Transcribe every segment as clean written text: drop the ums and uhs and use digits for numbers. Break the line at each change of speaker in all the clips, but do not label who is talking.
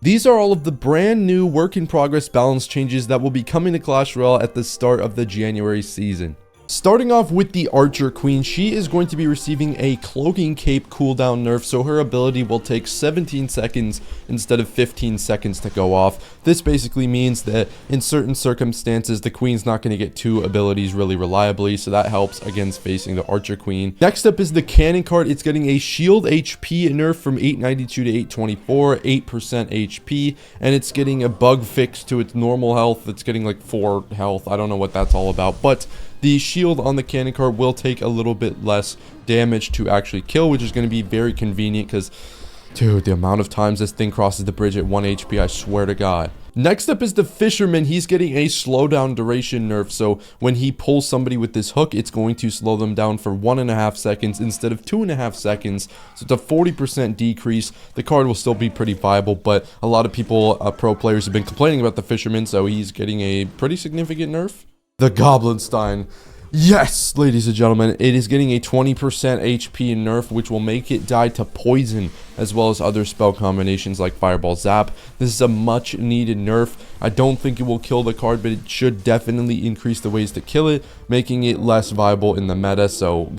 These are all of the brand new work in progress balance changes that will be coming to Clash Royale at the start of the January season. Starting off with the Archer Queen, she is going to be receiving a Cloaking Cape cooldown nerf, so her ability will take 17 seconds instead of 15 seconds to go off. This basically means that in certain circumstances, the Queen's not going to get two abilities really reliably, so that helps against facing the Archer Queen. Next up is the Cannon card. It's getting a shield HP nerf from 892 to 824, 8% HP, and it's getting a bug fix to its normal health. It's getting like 4 health. I don't know what that's all about, but the shield on the cannon card will take a little bit less damage to actually kill, which is going to be very convenient because, dude, the amount of times this thing crosses the bridge at 1 HP, I swear to God. Next up is the Fisherman. He's getting a slowdown duration nerf, so when he pulls somebody with this hook, it's going to slow them down for 1.5 seconds instead of 2.5 seconds, so it's a 40% decrease. The card will still be pretty viable, but a lot of people, pro players, have been complaining about the Fisherman, so he's getting a pretty significant nerf. The Goblinstein. Yes, ladies and gentlemen, it is getting a 20% HP nerf, which will make it die to poison, as well as other spell combinations like Fireball Zap. This is a much needed nerf. I don't think it will kill the card, but it should definitely increase the ways to kill it, making it less viable in the meta, so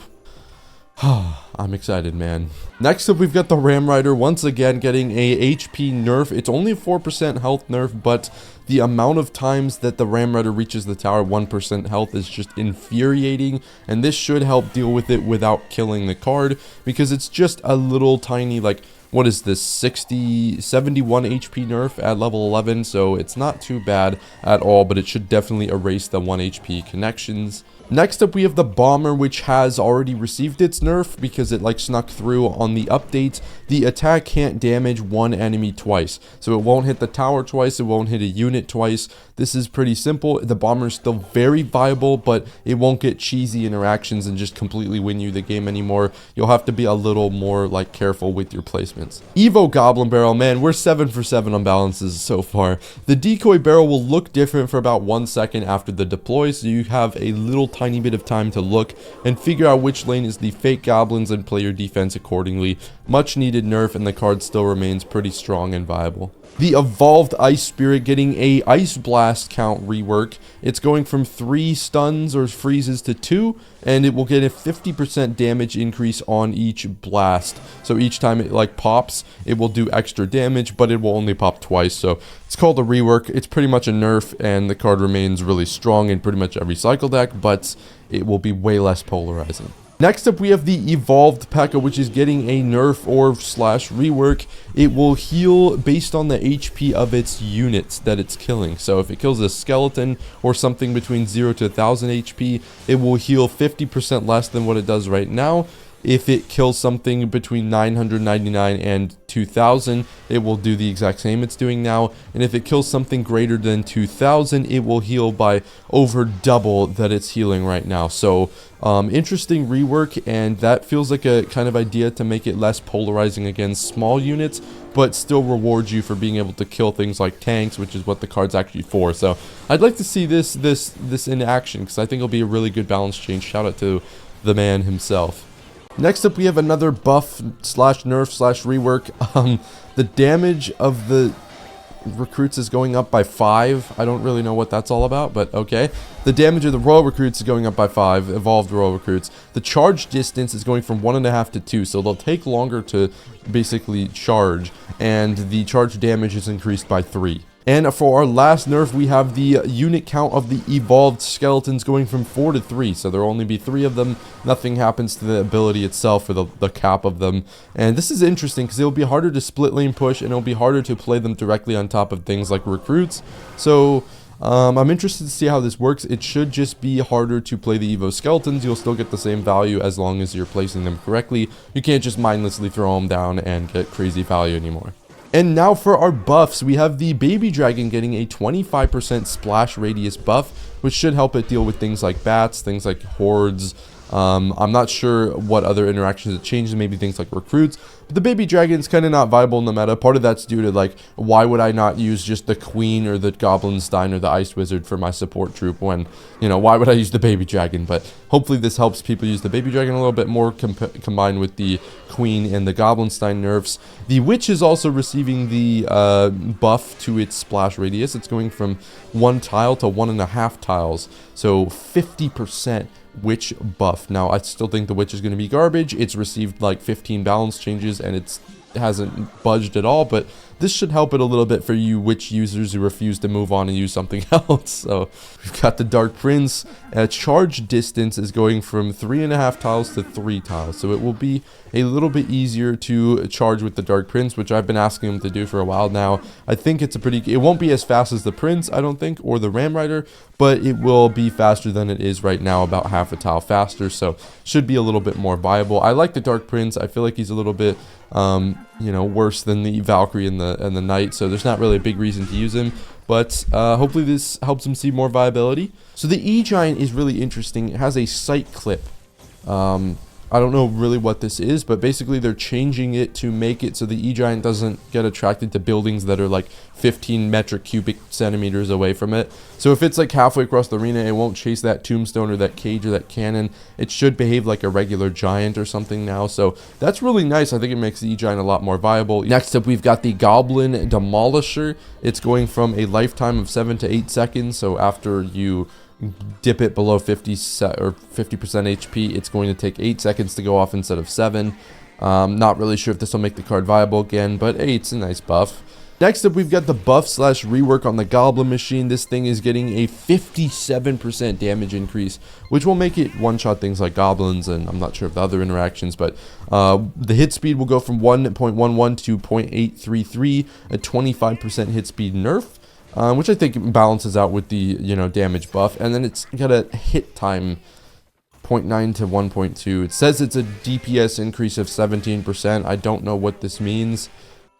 I'm excited, man. Next up, we've got the Ram Rider, once again getting a HP nerf. It's only a 4% health nerf, but the amount of times that the Ram Rider reaches the tower 1% health is just infuriating, and this should help deal with it without killing the card, because it's just a little tiny, like, what is this, 71 HP nerf at level 11, so it's not too bad at all, but it should definitely erase the 1 HP connections. Next up, we have the Bomber, which has already received its nerf because it like snuck through on the update. The attack can't damage one enemy twice, so it won't hit the tower twice, it won't hit a unit twice. This is pretty simple. The Bomber is still very viable, but it won't get cheesy interactions and just completely win you the game anymore. You'll have to be a little more like careful with your placements. Evo Goblin Barrel, man, we're 7 for 7 on balances so far. The decoy barrel will look different for about 1 second after the deploy, so you have a little tiny bit of time to look and figure out which lane is the fake goblins and play your defense accordingly. Much needed nerf, and the card still remains pretty strong and viable. The Evolved Ice Spirit getting a Ice Blast count rework. It's going from 3 stuns or freezes to 2, and it will get a 50% damage increase on each blast. So each time it like pops, it will do extra damage, but it will only pop twice. So it's called a rework. It's pretty much a nerf, and the card remains really strong in pretty much every cycle deck, but it will be way less polarizing. Next up, we have the Evolved P.E.K.K.A, which is getting a nerf or slash rework. It will heal based on the HP of its units that it's killing. So if it kills a skeleton or something between 0 to 1000 HP, it will heal 50% less than what it does right now. If it kills something between 999 and 2000, it will do the exact same it's doing now. And if it kills something greater than 2000, it will heal by over double that it's healing right now. So interesting rework, and that feels like a kind of idea to make it less polarizing against small units, but still rewards you for being able to kill things like tanks, which is what the card's actually for. So I'd like to see this in action, because I think it'll be a really good balance change. Shout out to the man himself. Next up, we have another buff slash nerf slash rework. The damage of the recruits is going up by 5. I don't really know what that's all about, but okay. The damage of the royal recruits is going up by 5, evolved royal recruits. The charge distance is going from 1.5 to 2, so they'll take longer to basically charge, and the charge damage is increased by 3. And for our last nerf, we have the unit count of the evolved skeletons going from 4 to 3. So there will only be 3 of them. Nothing happens to the ability itself or the cap of them. And this is interesting because it will be harder to split lane push, and it will be harder to play them directly on top of things like recruits. So I'm interested to see how this works. It should just be harder to play the Evo skeletons. You'll still get the same value as long as you're placing them correctly. You can't just mindlessly throw them down and get crazy value anymore. And now for our buffs, we have the Baby Dragon getting a 25% splash radius buff, which should help it deal with things like bats, things like hordes, I'm not sure what other interactions it changes, maybe things like recruits, but the baby dragon's kind of not viable in the meta. Part of that's due to, like, why would I not use just the queen or the goblin stein or the ice wizard for my support troop when, you know, why would I use the baby dragon? But hopefully this helps people use the baby dragon a little bit more combined with the queen and the goblin stein nerfs. The witch is also receiving the buff to its splash radius. It's going from 1 tile to 1.5 tiles, so 50% witch buff. Now I still think the witch is going to be garbage. It's received like 15 balance changes and it hasn't budged at all, but this should help it a little bit for you witch users who refuse to move on and use something else. So we've got the Dark Prince. Charge distance is going from 3.5 tiles to 3 tiles, so it will be a little bit easier to charge with the Dark Prince, which I've been asking him to do for a while now. I think it's it won't be as fast as the Prince, I don't think, or the Ram Rider, but it will be faster than it is right now, about half a tile faster, so should be a little bit more viable. I like the Dark Prince. I feel like he's a little bit you know, worse than the Valkyrie and the Knight, so there's not really a big reason to use him, but hopefully this helps him see more viability. So the E-Giant is really interesting. It has a sight clip. I don't know really what this is, but basically they're changing it to make it so the E-Giant doesn't get attracted to buildings that are like 15 metric cubic centimeters away from it. So if it's like halfway across the arena, it won't chase that tombstone or that cage or that cannon. It should behave like a regular giant or something now. So that's really nice. I think it makes the E-Giant a lot more viable. Next up, we've got the Goblin Demolisher. It's going from a lifetime of 7 to 8 seconds. So after you dip it below 50% HP, it's going to take 8 seconds to go off instead of 7. Not really sure if this will make the card viable again, but hey, it's a nice buff. Next up, we've got the buff slash rework on the Goblin Machine. This thing is getting a 57% damage increase, which will make it one-shot things like goblins, and I'm not sure of the other interactions, but the hit speed will go from 1.11 to 0.833, a 25% hit speed nerf. Which I think balances out with the, you know, damage buff. And then it's got a hit time 0.9 to 1.2. It says it's a DPS increase of 17%. I don't know what this means.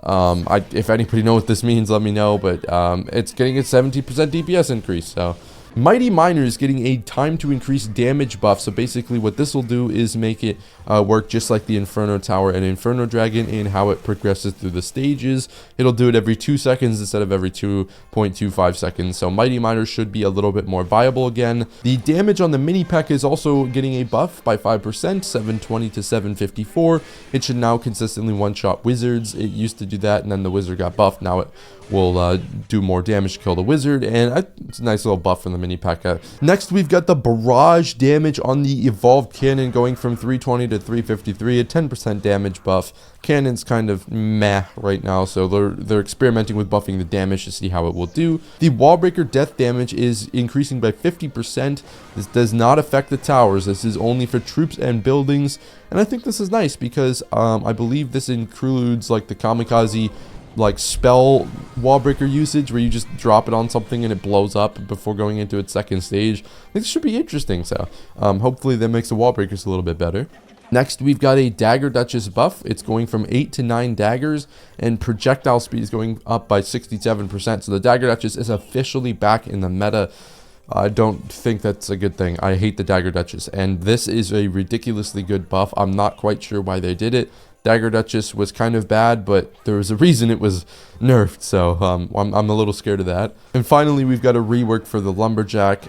If anybody knows what this means, let me know. But it's getting a 70% DPS increase, so Mighty Miner is getting a time to increase damage buff. So basically what this will do is make it work just like the Inferno Tower and Inferno Dragon in how it progresses through the stages. It'll do it every 2 seconds instead of every 2.25 seconds. So Mighty Miner should be a little bit more viable again. The damage on the mini pack is also getting a buff by 5%, 720 to 754. It should now consistently one-shot wizards. It used to do that and then the wizard got buffed. Now it will do more damage to kill the wizard, and it's a nice little buff from the mini pack. Next, we've got the barrage damage on the evolved cannon going from 320 to 353, a 10% damage buff. Cannon's kind of meh right now, so they're experimenting with buffing the damage to see how it will do. The wallbreaker death damage is increasing by 50%. This does not affect the towers. This is only for troops and buildings, and I think this is nice because I believe this includes like the kamikaze like spell wallbreaker usage where you just drop it on something and it blows up before going into its second stage. I think this should be interesting, so hopefully that makes the wallbreakers a little bit better. Next, we've got a Dagger Duchess buff. It's going from 8 to 9 daggers, and projectile speed is going up by 67%. So the Dagger Duchess is officially back in the meta. I don't think that's a good thing. I hate the Dagger Duchess, and this is a ridiculously good buff. I'm not quite sure why they did it. Dagger Duchess was kind of bad, but there was a reason it was nerfed, so I'm a little scared of that. And finally, we've got a rework for the Lumberjack.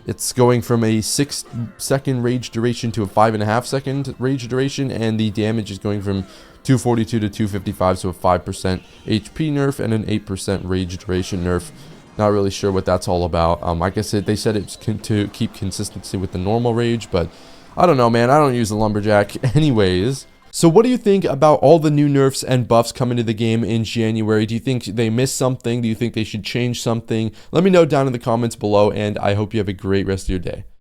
It's going from a 6-second rage duration to a 5.5-second rage duration, and the damage is going from 242 to 255, so a 5% HP nerf and an 8% rage duration nerf. Not really sure what that's all about. Like I said, they said it's to keep consistency with the normal rage, but I don't know, man. I don't use the Lumberjack anyways. So what do you think about all the new nerfs and buffs coming to the game in January? Do you think they missed something? Do you think they should change something? Let me know down in the comments below, and I hope you have a great rest of your day.